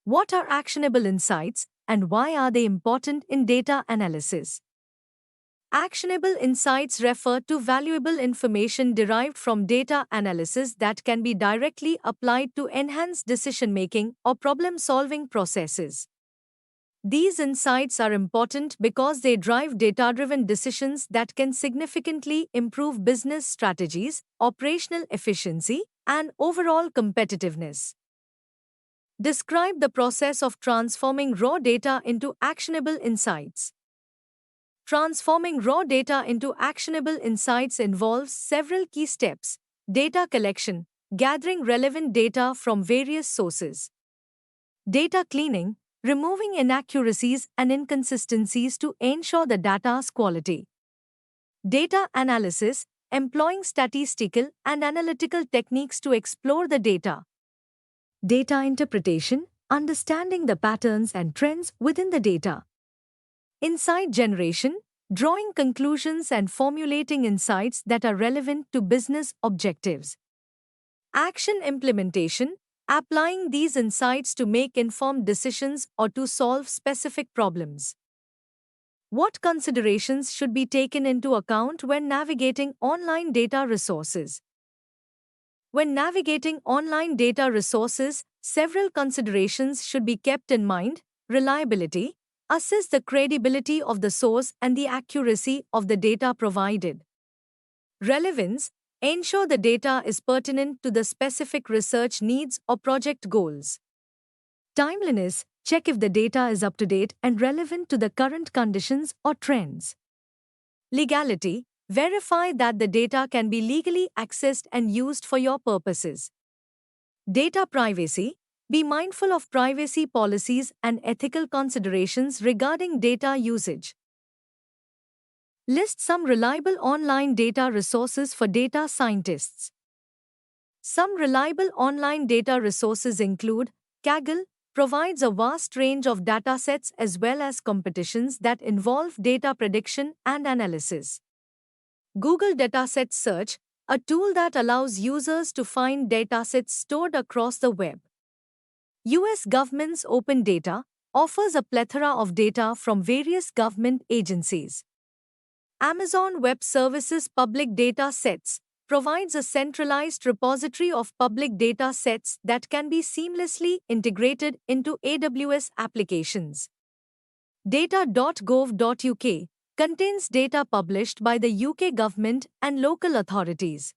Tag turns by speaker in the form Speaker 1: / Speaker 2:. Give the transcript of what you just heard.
Speaker 1: What are actionable insights and why are they important in data analysis? Actionable insights refer to valuable information derived from data analysis that can be directly applied to enhance decision making or problem solving processes. These insights are important because they drive data driven decisions that can significantly improve business strategies, operational efficiency, and overall competitiveness. Describe the process of transforming raw data into actionable insights. Transforming raw data into actionable insights involves several key steps: data collection, gathering relevant data from various sources; data cleaning, removing inaccuracies and inconsistencies to ensure the data's quality; data analysis, employing statistical and analytical techniques to explore the data; data interpretation, understanding the patterns and trends within the data; insight generation, drawing conclusions and formulating insights that are relevant to business objectives; action implementation, applying these insights to make informed decisions or to solve specific problems. What considerations should be taken into account when navigating online data resources? When navigating online data resources, several considerations should be kept in mind: reliability, assess the credibility of the source and the accuracy of the data provided; relevance, ensure the data is pertinent to the specific research needs or project goals; timeliness, check if the data is up to date and relevant to the current conditions or trends; legality, verify that the data can be legally accessed and used for your purposes; data privacy, be mindful of privacy policies and ethical considerations regarding data usage. List some reliable online data resources for data scientists. Some reliable online data resources include Kaggle, provides a vast range of datasets as well as competitions that involve data prediction and analysis; Google Dataset Search, a tool that allows users to find datasets stored across the web; US government's Open Data offers a plethora of data from various government agencies; Amazon Web Services Public Data Sets provides a centralized repository of public data sets that can be seamlessly integrated into AWS applications; data.gov.uk contains data published by the UK government and local authorities.